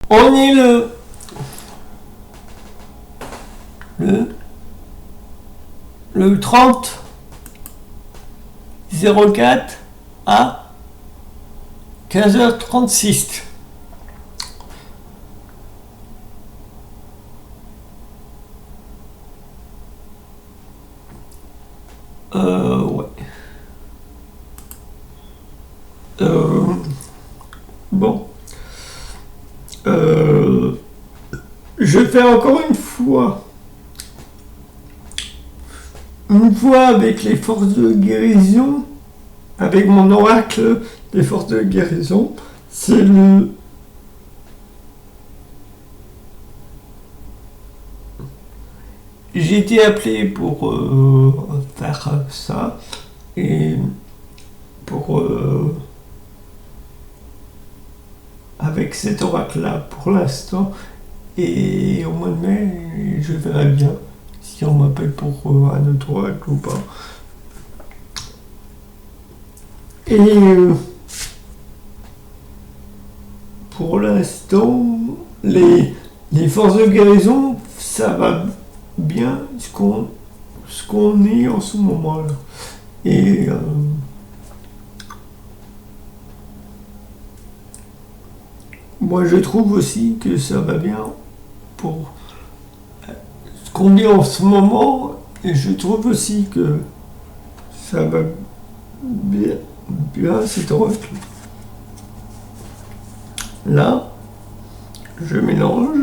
On est le 30 04 à 15h36. Ouais. Bon. Je fais encore une fois avec les forces de guérison, avec mon oracle des forces de guérison. C'est le j'ai été appelé pour faire ça et pour avec cet oracle là pour l'instant, et au mois de mai je verrai bien si on m'appelle pour un autre oracle ou pas. Et pour l'instant les forces de guérison ça va bien, ce qu'on est en ce moment là. Et moi je trouve aussi que ça va bien pour ce qu'on est en ce moment, et je trouve aussi que ça va bien cet oracle. Là, je mélange.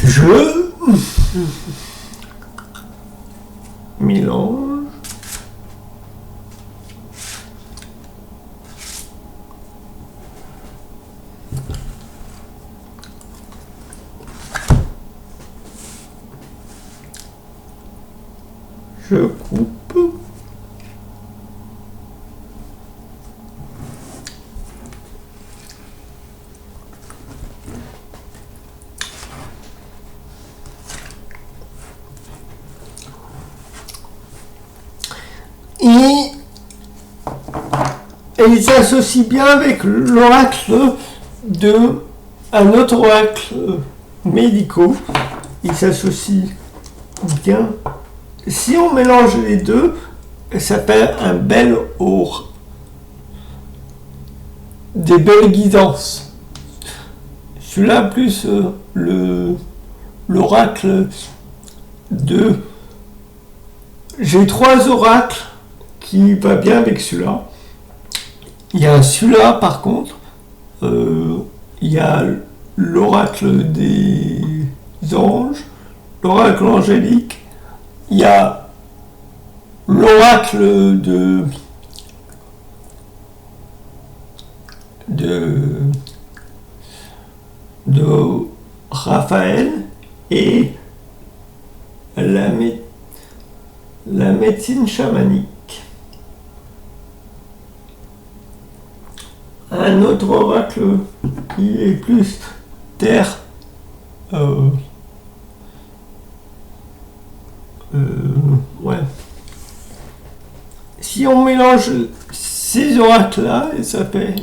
Je mélange. Je coupe. Et il s'associe bien avec l'oracle de un autre oracle médicaux. Il s'associe bien. Si on mélange les deux, ça fait un bel or. Des belles guidances. Celui-là plus l'oracle de... J'ai 3 oracles qui va bien avec celui-là. Il y a celui-là par contre, il y a l'oracle des anges, l'oracle angélique, il y a l'oracle de Raphaël, et la médecine chamanique. Un autre oracle qui est plus terre, ouais. Si on mélange ces oracles là, ça fait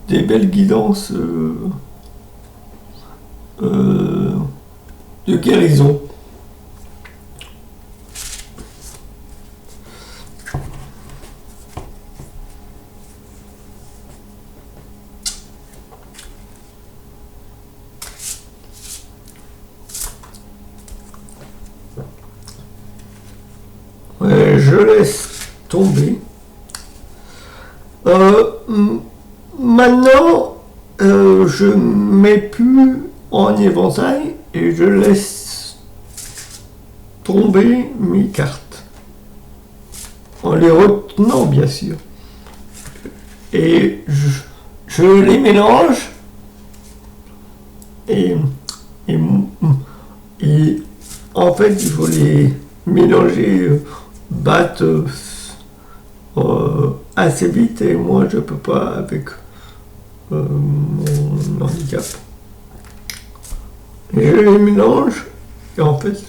des belles guidances de guérison. Je laisse tomber. Maintenant, je mets plus en éventail et je laisse tomber mes cartes. En les retenant, bien sûr. Et je les mélange. Et en fait, il faut les mélanger, battre assez vite, et moi je peux pas avec mon handicap. Et je les mélange, et en fait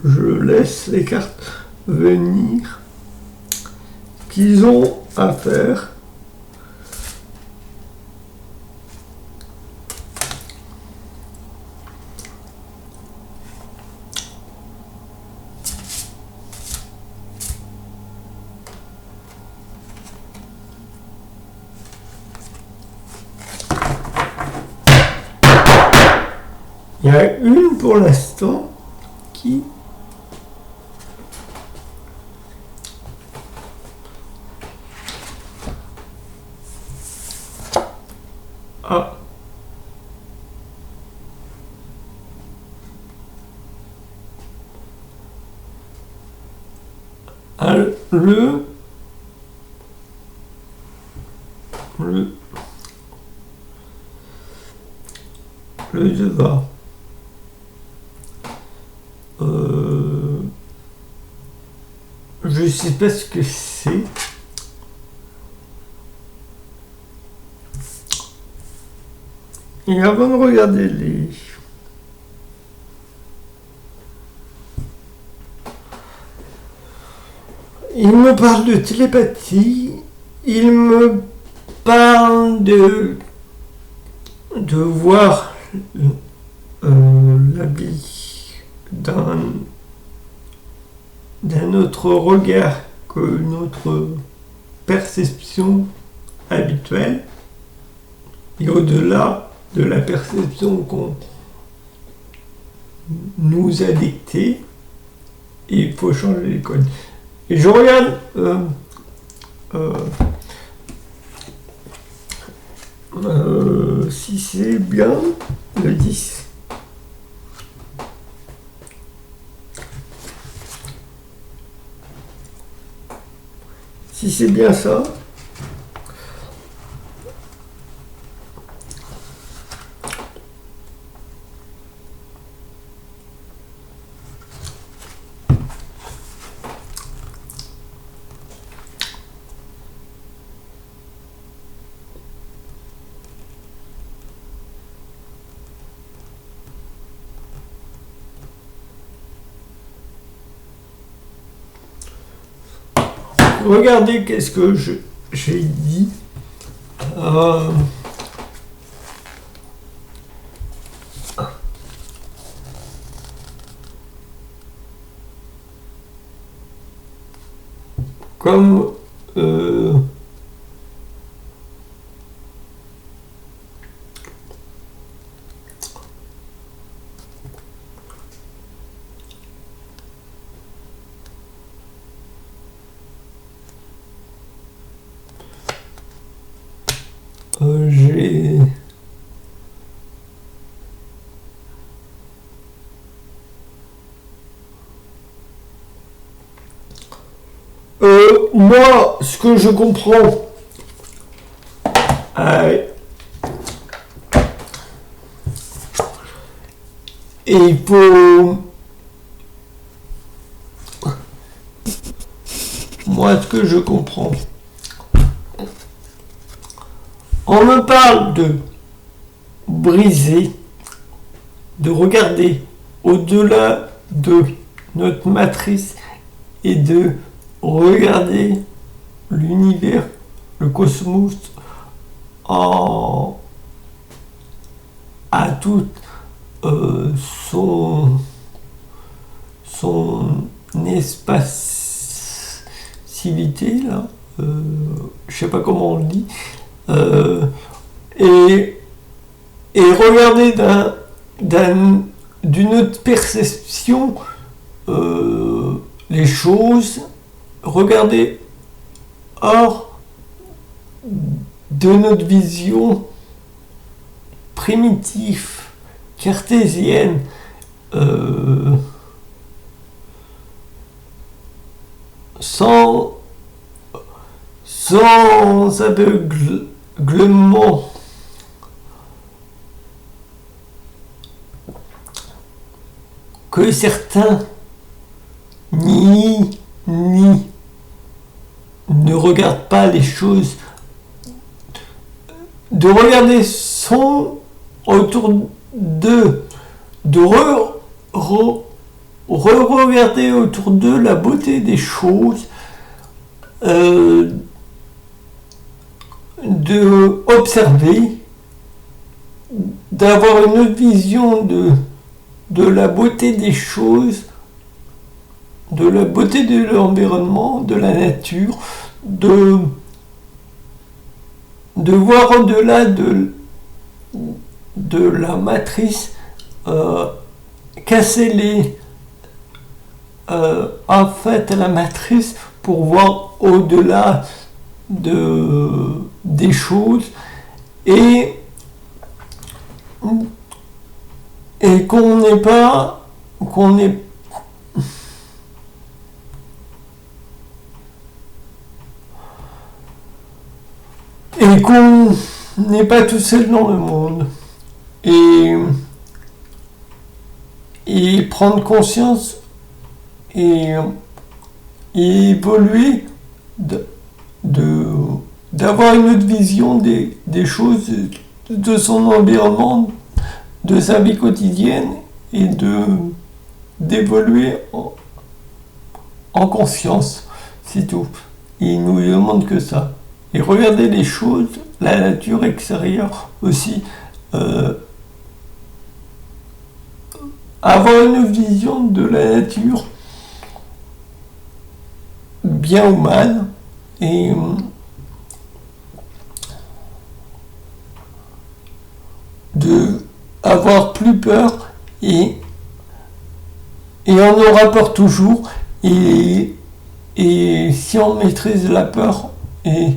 je laisse les cartes venir, qu'ils ont à faire. Il y a une pour l'instant qui a le devant. Je sais pas ce que c'est. Et avant de regarder les... Il me parle de télépathie, il me parle de voir la vie d'un autre regard que notre perception habituelle, et au-delà de la perception qu'on nous a dictée, il faut changer les codes. Et je regarde si c'est bien le 10. Si c'est bien ça, regardez qu'est-ce que j'ai dit. Comme j'ai moi, ce que je comprends, et il faut... Moi, ce que je comprends, on me parle de briser, de regarder au-delà de notre matrice et de regarder l'univers, le cosmos à toute son espacivité, là, je sais pas comment on le dit, et regarder d'une autre perception les choses, regarder hors de notre vision primitive, cartésienne, sans aveuglement, que certains ne regardent pas les choses, de regarder son autour d'eux, de regarder autour d'eux la beauté des choses, de observer, d'avoir une vision de la beauté des choses, de la beauté de l'environnement, de la nature, de voir au-delà de la matrice, casser en fait la matrice pour voir au-delà des choses et qu'on n'est pas tout seul dans le monde et prendre conscience et évoluer d'avoir une autre vision des choses, de son environnement, de sa vie quotidienne et d'évoluer en conscience, c'est tout. Il nous demande que ça. Et regarder les choses, la nature extérieure aussi, avoir une vision de la nature, bien ou mal, et de avoir plus peur et on aura peur toujours et si on maîtrise la peur et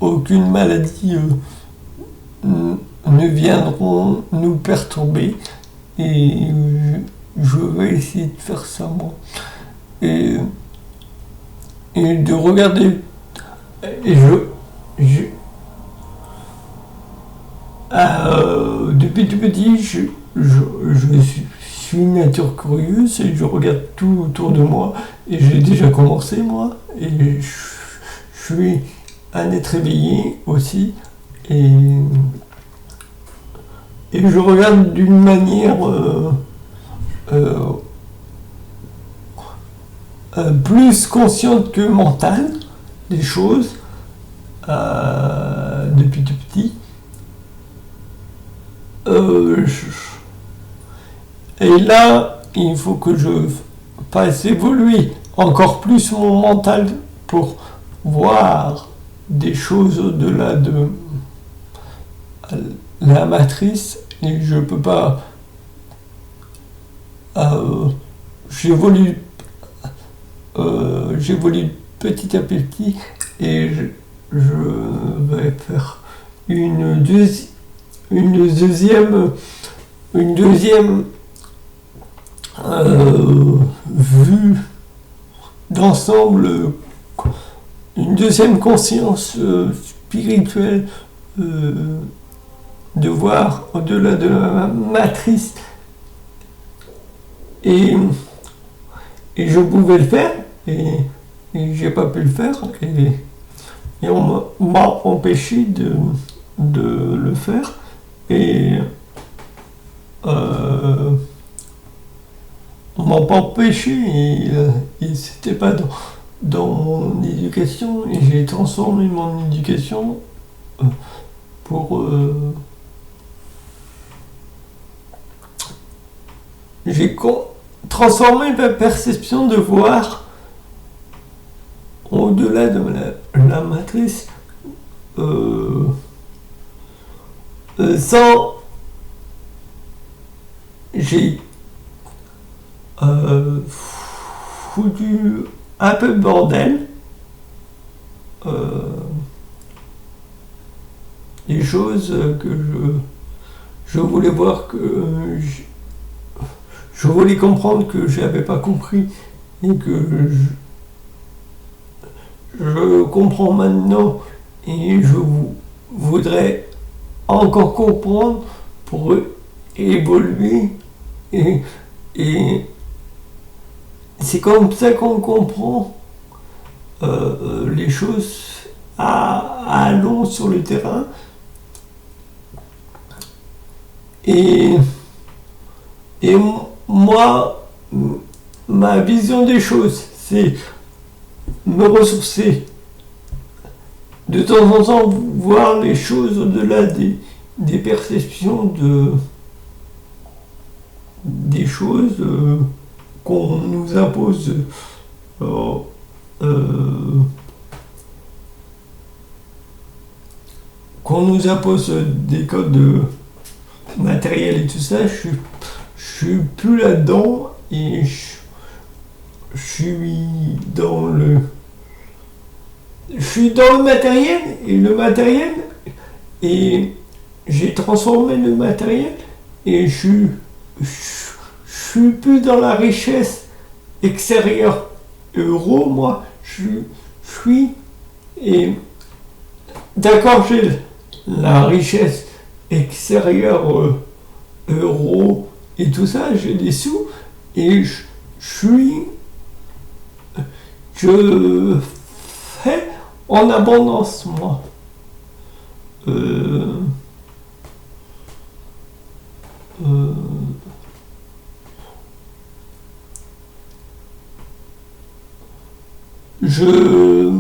aucune maladie ne viendront nous perturber et je vais essayer de faire ça moi et de regarder et depuis tout petit je suis une nature curieuse et je regarde tout autour de moi et j'ai déjà commencé moi et je suis un être éveillé aussi et je regarde d'une manière plus consciente que mentale des choses depuis tout petit. Et là, il faut que je fasse évoluer encore plus mon mental pour voir des choses au-delà de la matrice et je peux pas j'évolue petit à petit et je vais faire une deuxième vue d'ensemble, une deuxième conscience spirituelle de voir au-delà de la matrice et je pouvais le faire et j'ai pas pu le faire et on m'a empêché de le faire et on m'a pas empêché et c'était pas dans mon éducation et j'ai transformé mon éducation pour j'ai transformé ma perception de voir au-delà de la matrice sans j'ai foutu un peu de bordel les choses que je voulais voir que je voulais comprendre que j'avais pas compris et que je comprends maintenant et je voudrais encore comprendre pour évoluer et c'est comme ça qu'on comprend les choses à long sur le terrain et moi ma vision des choses, c'est me ressourcer, de temps en temps voir les choses au-delà des perceptions des choses qu'on nous impose, des codes matériels et tout ça. Je suis plus là-dedans et je suis dans le matériel, et le matériel, et j'ai transformé le matériel, et je suis plus dans la richesse extérieure euro. Moi je suis, et d'accord, j'ai la richesse extérieure euro et tout ça, j'ai des sous, et je fais en abondance, moi. Je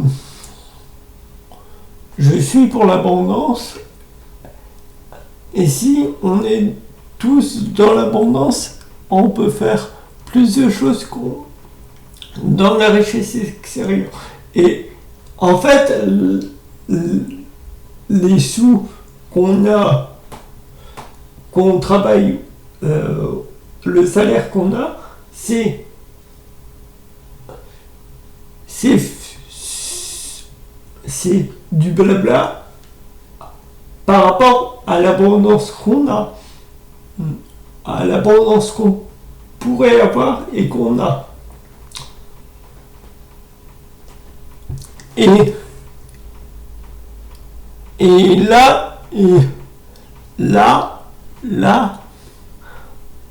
suis pour l'abondance, et si on est tous dans l'abondance, on peut faire plus de choses qu'on dans la richesse extérieure. Et en fait, les sous qu'on travaille, le salaire qu'on a, c'est du blabla par rapport à l'abondance qu'on a, à l'abondance qu'on pourrait avoir et qu'on a. Et là,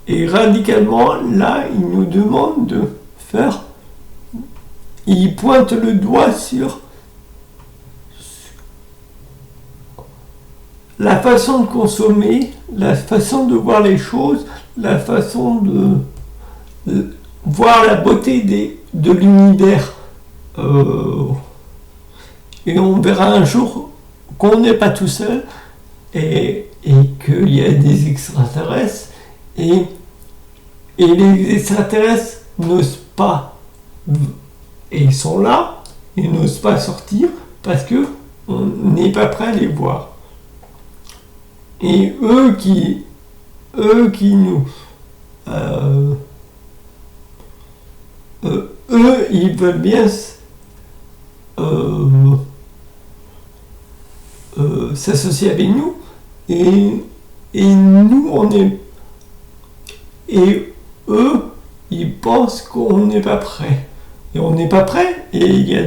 et radicalement, là, il nous demande de faire, il pointe le doigt sur la façon de consommer, la façon de voir les choses, la façon de voir la beauté de l'univers. Et on verra un jour qu'on n'est pas tout seul, et qu'il y a des extraterrestres, et les extraterrestres n'osent pas, et ils sont là, ils n'osent pas sortir parce que on n'est pas prêt à les voir. Et eux qui nous eux, ils veulent bien s'associer avec nous, et nous on est, et eux ils pensent qu'on n'est pas prêt, et on n'est pas prêt, et il y a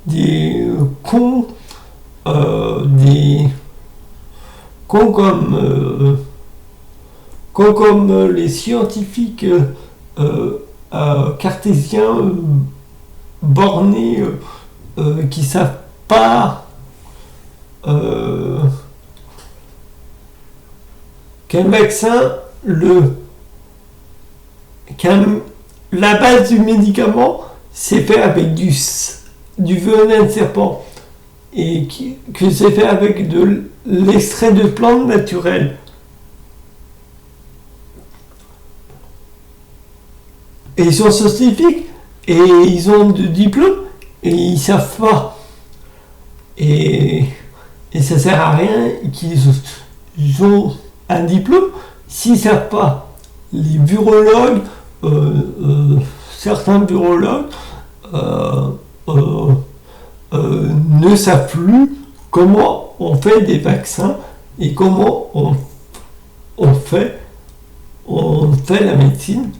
des cons, comme les scientifiques cartésiens bornés, qui savent pas qu'un vaccin, la base du médicament, c'est fait avec du venin de serpent, et que c'est fait avec de l'extrait de plantes naturelles. Et ils sont scientifiques, et ils ont de diplômes, et ils savent pas. Et ça sert à rien qu'ils ont un diplôme s'ils savent pas. Les virologues, certains virologues ne savent plus comment on fait des vaccins, et comment on fait la médecine.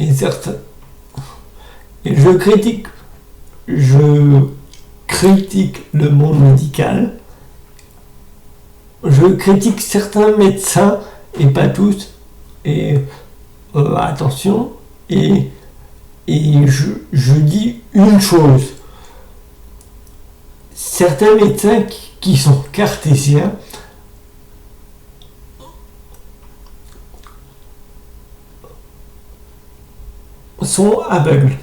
Et certains, et je critique le monde médical, je critique certains médecins, et pas tous, et attention, et je dis une chose: certains médecins qui sont cartésiens, sont aveugles.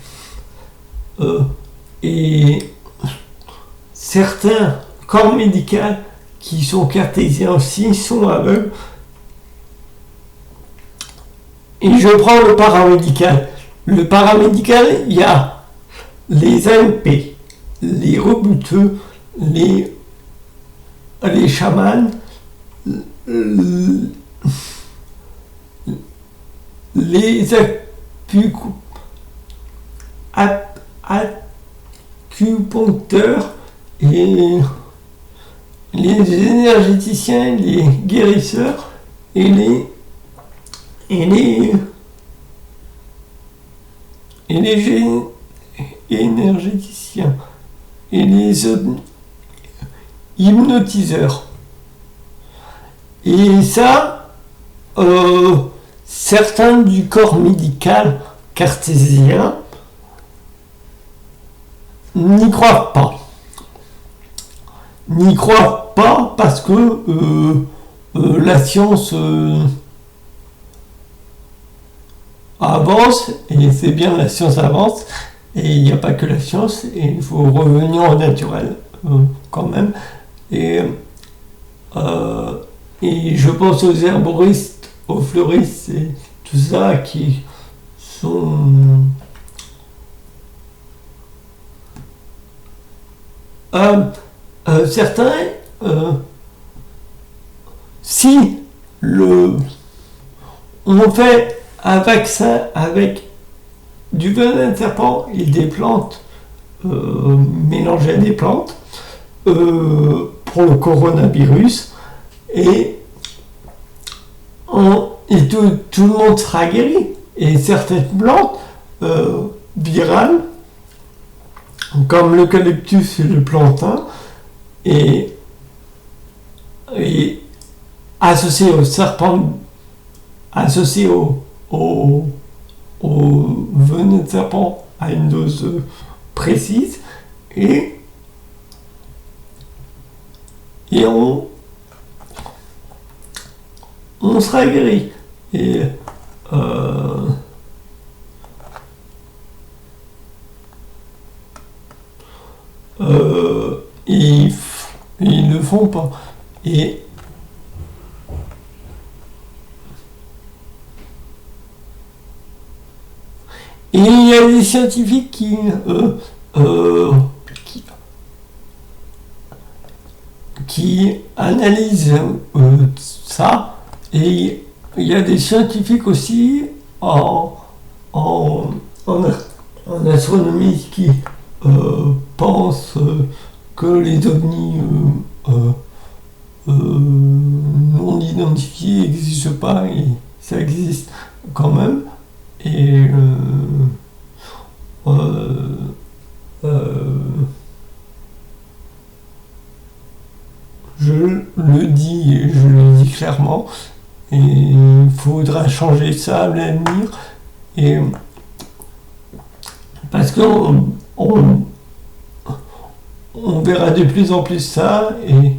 Et certains corps médicaux qui sont cartésiens aussi sont aveugles. Et je prends le paramédical. Le paramédical, il y a les AMP, les rebuteux, les chamans, les acupuncteurs et les énergéticiens, les guérisseurs et les énergéticiens et les hypnotiseurs. Et ça, certains du corps médical cartésien n'y croient pas. N'y croient pas parce que la science avance, et c'est bien, la science avance, et il n'y a pas que la science, et il faut revenir au naturel quand même. Et je pense aux herboristes, aux fleuristes et tout ça qui sont certains, si on fait un vaccin avec du venin de serpent et des plantes mélangées à des plantes pour le coronavirus, et tout le monde sera guéri. Et certaines plantes virales, comme l'eucalyptus et le plantain, et associé au serpent, associé au venin de serpent à une dose précise, et on sera guéri. Et ils ne le font pas. Et il y a des scientifiques qui analysent ça, et il y a des scientifiques aussi en astronomie qui pensent que les ovnis non identifiés n'existent pas, et ça existe quand même. Et je le dis clairement, et il faudra changer ça à l'avenir, et parce qu'on verra de plus en plus ça, et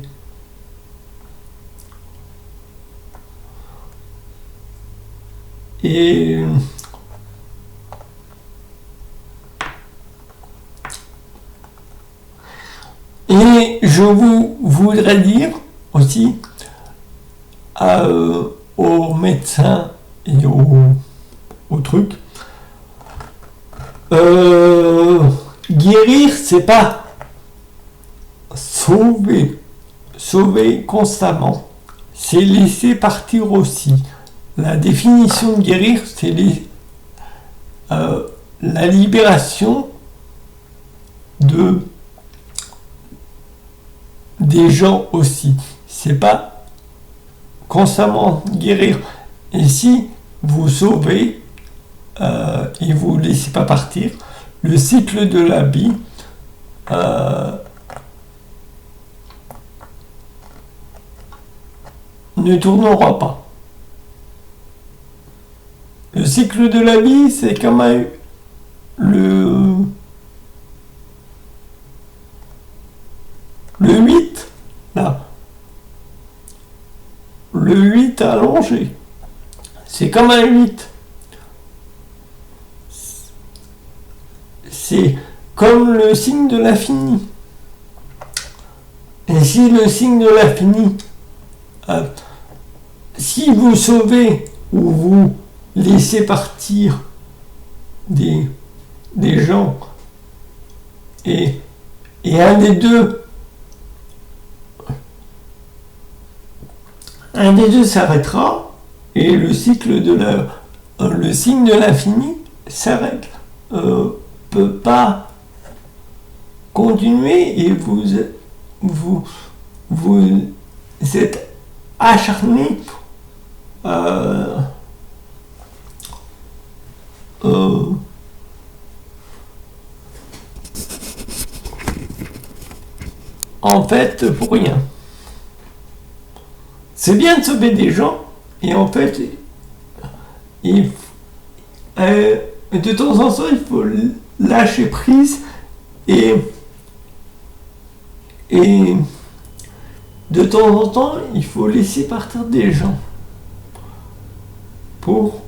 je voudrais dire aussi aux médecins et aux trucs, guérir, c'est pas sauver constamment, c'est laisser partir aussi. La définition de guérir, c'est la libération des gens aussi. C'est pas constamment guérir. Et si vous sauvez et vous laissez pas partir, le cycle de la vie ne tournera pas. Le cycle de la vie, c'est comme le 8, là. Le 8 allongé. C'est comme un 8. c'est comme le signe de l'infini. Et si le signe de l'infini, si vous sauvez ou vous laissez partir des gens, et un des deux s'arrêtera, et le cycle le signe de l'infini s'arrête, peut pas continuer, et vous êtes acharné en fait pour rien. C'est bien de sauver des gens, et en fait de temps en temps il faut lâcher prise, et de temps en temps il faut laisser partir des gens pour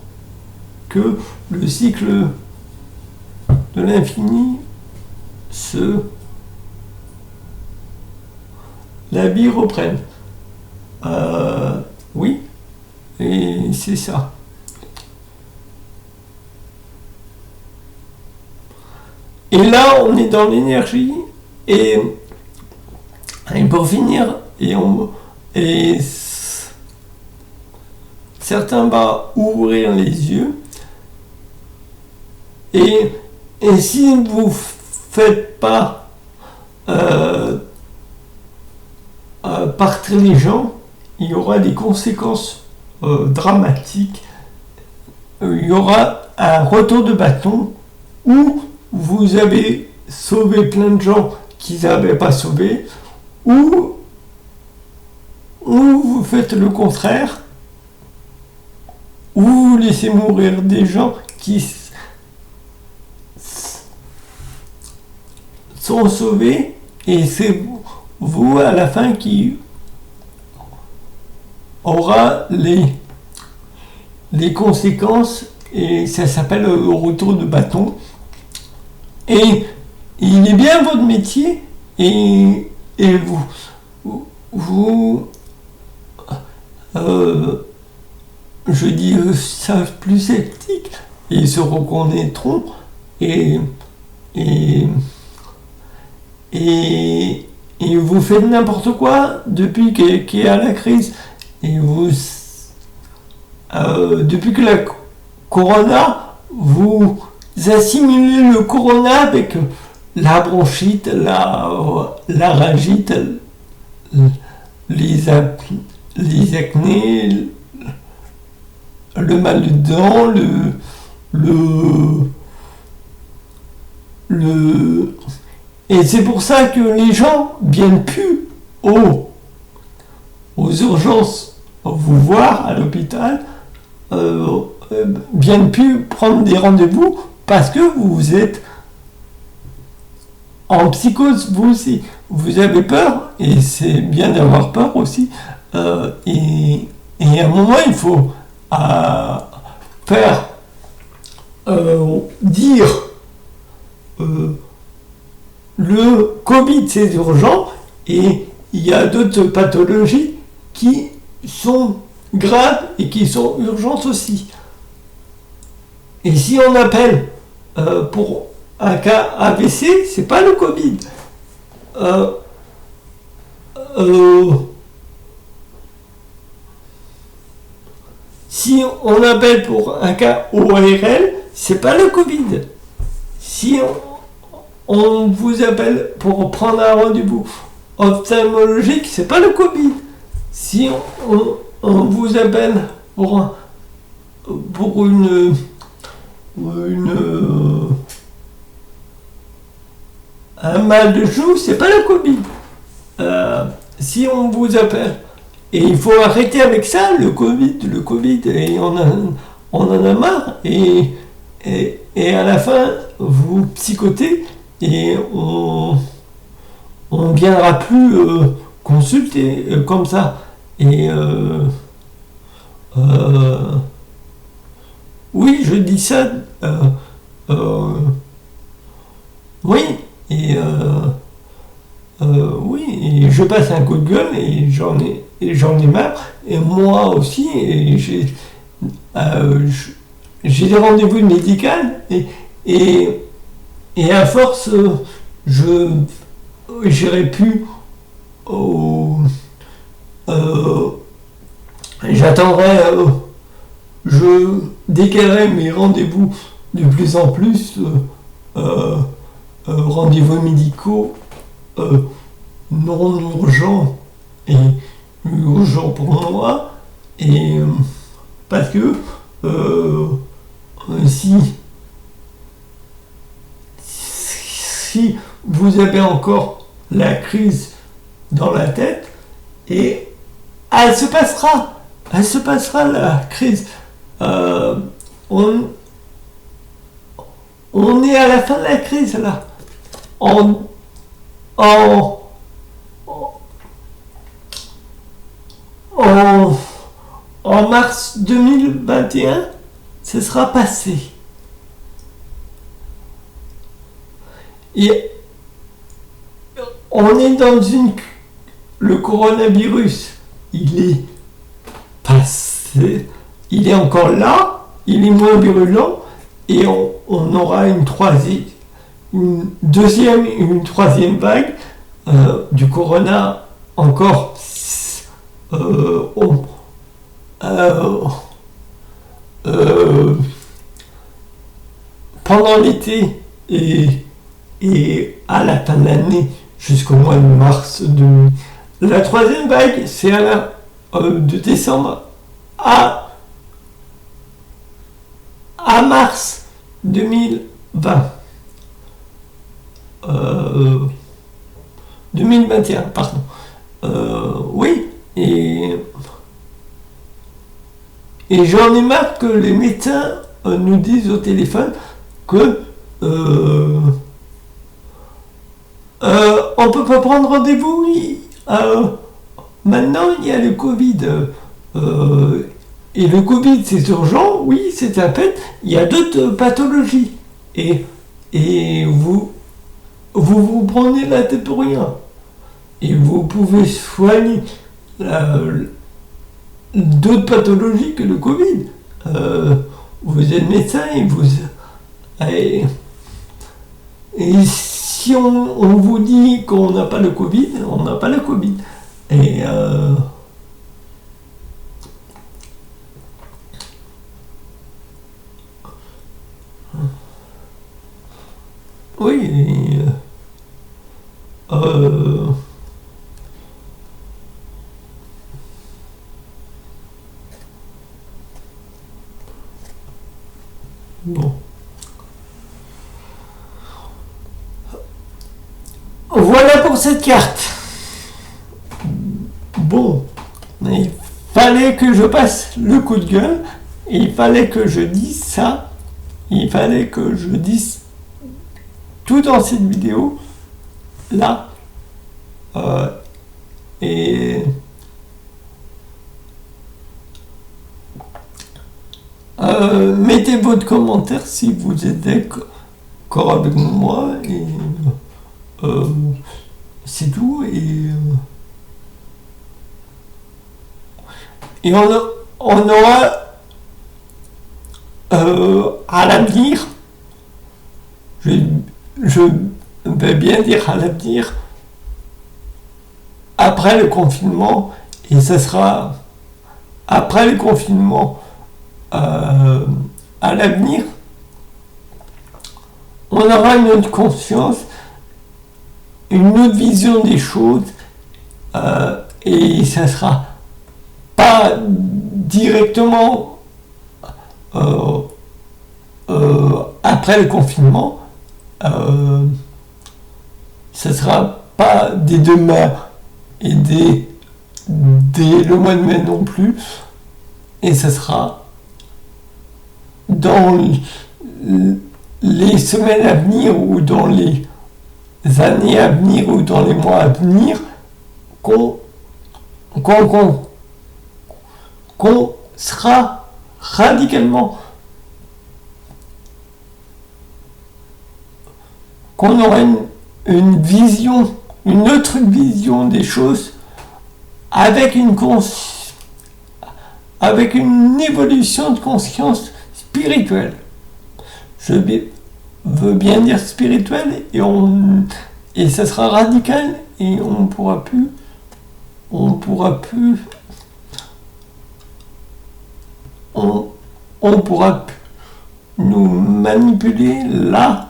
que le cycle de l'infini la vie reprenne. Oui, et c'est ça. Et là, on est dans l'énergie, et pour finir, et certains vont ouvrir les yeux, et si vous ne faites pas partir les gens, il y aura des conséquences dramatiques. Il y aura un retour de bâton où vous avez sauvé plein de gens qu'ils n'avaient pas sauvés, ou vous faites le contraire, ou vous laissez mourir des gens qui sont sauvés, et c'est vous à la fin qui aura les conséquences, et ça s'appelle le retour de bâton. Et il est bien votre métier, et vous je dis ça plus sceptique, ils se reconnaîtront, et vous faites n'importe quoi depuis qu'il y a la crise, et depuis que la corona, vous assimilez le corona avec la bronchite, la laryngite, les acnés, le mal de dents, et c'est pour ça que les gens viennent plus aux urgences vous voir à l'hôpital, viennent plus prendre des rendez-vous, parce que vous êtes en psychose, vous aussi. Vous avez peur, et c'est bien d'avoir peur aussi, et à un moment il faut faire dire le Covid c'est urgent, et il y a d'autres pathologies qui sont graves et qui sont urgentes aussi. Et si on appelle pour un cas AVC, c'est pas le Covid. Si on appelle pour un cas ORL, c'est pas le Covid. Si on vous appelle pour prendre un rendez-vous ophtalmologique, c'est pas le Covid. Si on vous appelle pour un mal de joue, c'est pas le Covid. Si on vous appelle, et il faut arrêter avec ça, le Covid, et on en a marre, et à la fin, vous psychotez, et on ne viendra plus consulter comme ça. Et oui, je dis ça Oui, et oui, et je passe un coup de gueule et j'en ai marre. Et moi aussi, j'ai des rendez-vous médicaux et, et à force, je j'irai plus au, euh, j'attendrai, je décalerai mes rendez-vous de plus en plus, euh, rendez-vous médicaux euh, non urgents et urgents pour moi, et parce que euh, si, si vous avez encore la crise dans la tête, et elle se passera la crise. Euh, on, on est à la fin de la crise là. En, en, en, en mars 2021, ce sera passé. Et on est dans une... Le coronavirus, il est passé, il est encore là, il est moins virulent, et on aura une deuxième et une troisième vague du corona encore euh, euh, pendant l'été et à la fin de l'année jusqu'au mois de mars. La troisième vague, c'est de décembre à mars 2020. 2021, pardon. Oui, et j'en ai marre que les médecins nous disent au téléphone que on peut pas prendre rendez-vous. Maintenant, il y a le Covid. Et le Covid, c'est urgent, oui, c'est un fait. Il y a d'autres pathologies. Et vous prenez la tête pour rien. Et vous pouvez soigner d'autres pathologies que le Covid. Vous êtes médecin et si on vous dit qu'on n'a pas le Covid, on n'a pas le Covid. Et oui, bon. Voilà pour cette carte. Bon, il fallait que je passe le coup de gueule, il fallait que je dise ça, il fallait que je dise tout dans cette vidéo là, et mettez votre commentaire si vous êtes d'accord avec moi, et c'est tout. Et on aura à l'avenir, je vais bien dire à l'avenir, après le confinement, et ce sera après le confinement, à l'avenir, on aura une autre conscience, une autre vision des choses, et ça sera pas directement après le confinement, ça sera pas dès demain et dès le mois de mai non plus, et ça sera dans les semaines à venir ou dans les années à venir ou dans les mois à venir qu'on sera radicalement qu'on aura une vision, une autre vision des choses avec avec une évolution de conscience spirituelle. Je veux bien dire spirituelle et ça sera radical et on pourra plus nous manipuler là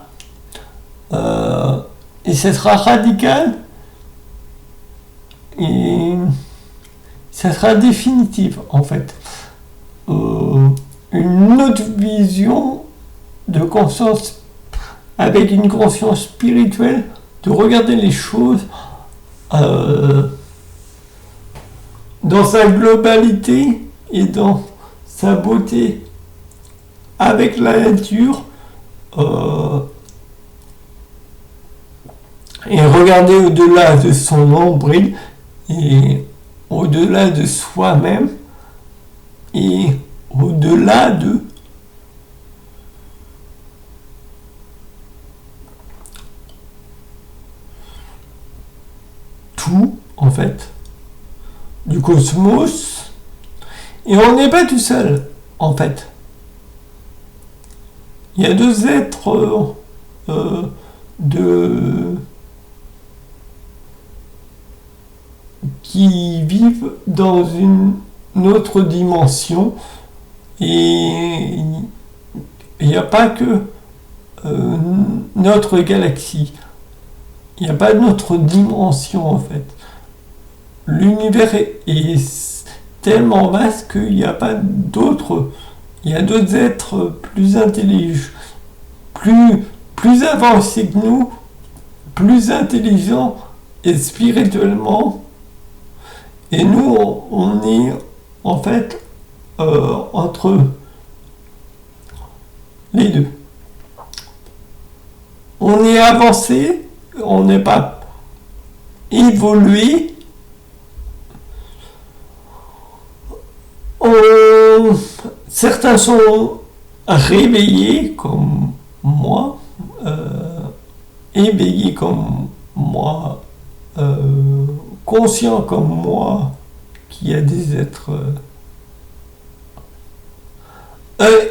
et ça sera radical et ça sera définitif en fait. Une autre vision de conscience avec une conscience spirituelle, de regarder les choses dans sa globalité et dans sa beauté avec la nature et regarder au-delà de son nombril et au-delà de soi-même et au-delà de tout en fait du cosmos et on n'est pas tout seul en fait. Il y a deux êtres qui vivent dans une autre dimension et il n'y a pas que notre galaxie, il n'y a pas d'autre dimension en fait. L'univers est tellement vaste qu'il n'y a pas d'autres. Il y a d'autres êtres plus intelligents, plus avancés que nous, plus intelligents et spirituellement. Et nous, on est en fait entre les deux. On est avancé, on n'est pas évolué. Certains sont réveillés comme moi, éveillés comme moi, conscients comme moi, qu'il y a des êtres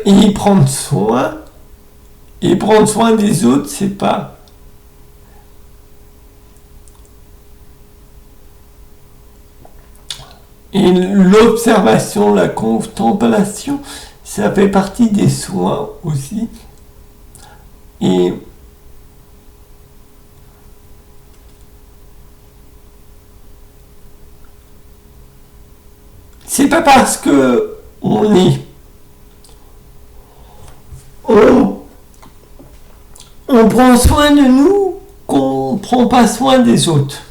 et prendre soin des autres, c'est pas et l'observation, la contemplation, ça fait partie des soins aussi. Et c'est pas parce que on prend soin de nous qu'on prend pas soin des autres.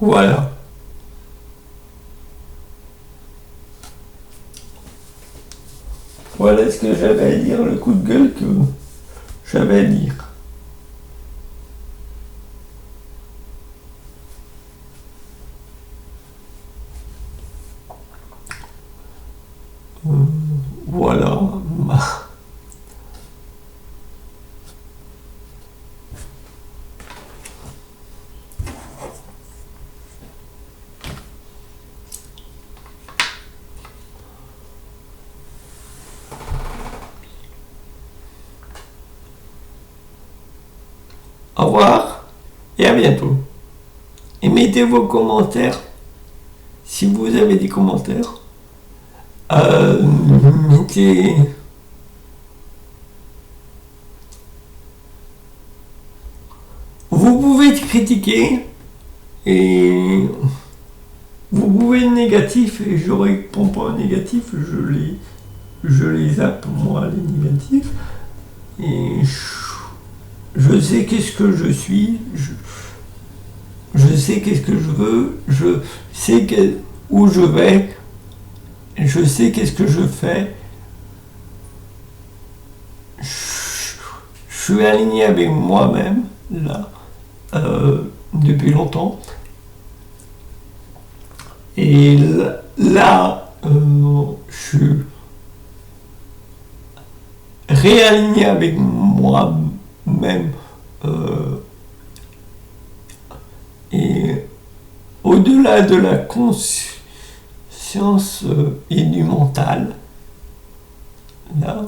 Voilà. Voilà ce que j'avais à dire, le coup de gueule que j'avais à dire. Voilà. Au revoir et à bientôt. Et mettez vos commentaires si vous avez des commentaires. Mettez vous pouvez critiquer et vous pouvez être négatif et je réponds pas aux négatifs, je les zappe moi les négatifs et je sais qu'est-ce que je suis, je sais qu'est-ce que je veux, je sais où je vais, je sais qu'est-ce que je fais je suis aligné avec moi-même, là, depuis longtemps. Et là, je suis réaligné avec moi-même. Et au-delà de la conscience et du mental, là,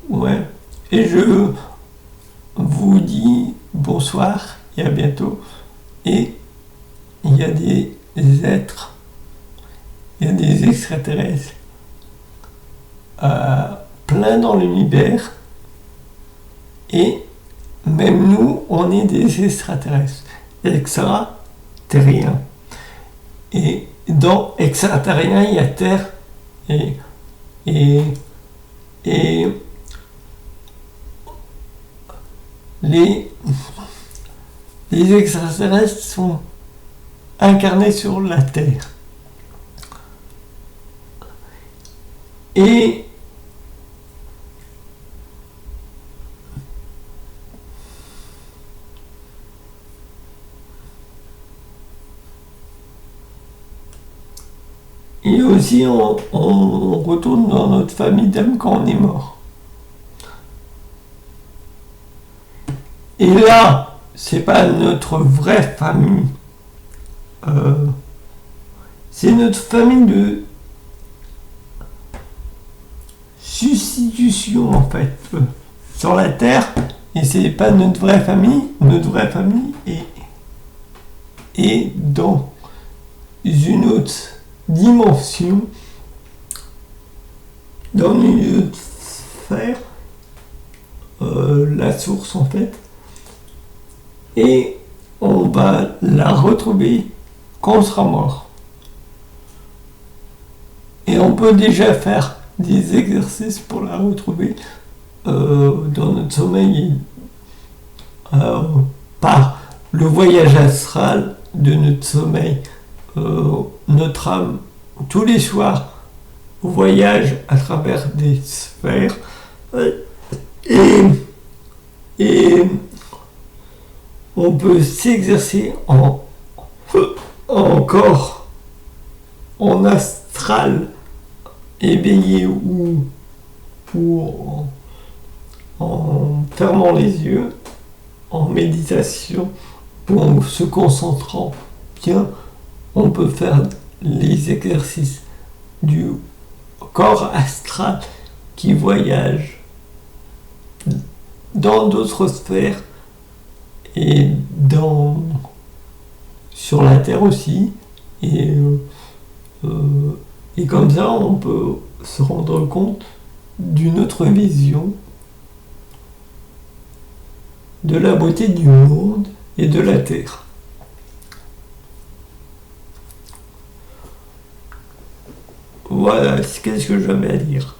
ouais. Et je vous dis bonsoir et à bientôt. Et il y a des êtres, il y a des extraterrestres plein dans l'univers. Et même nous, on est des extraterrestres. Extraterriens. Et dans extraterrien, il y a terre et les extraterrestres sont incarnés sur la Terre. Et aussi, on retourne dans notre famille d'âme quand on est mort. Et là, c'est pas notre vraie famille. C'est notre famille de substitution, en fait, sur la Terre. Et c'est pas notre vraie famille. Notre vraie famille est dans une autre dimension, dans une autre sphère, la source en fait, et on va la retrouver quand on sera mort. Et on peut déjà faire des exercices pour la retrouver dans notre sommeil par le voyage astral de notre sommeil. Notre âme, tous les soirs, voyage à travers des sphères et on peut s'exercer en corps, en astral, éveillé ou en fermant les yeux, en méditation, ou en se concentrant bien. On peut faire les exercices du corps astral qui voyage dans d'autres sphères et sur la Terre aussi. Et comme ça, on peut se rendre compte d'une autre vision de la beauté du monde et de la Terre. Voilà, qu'est-ce que j'avais à dire.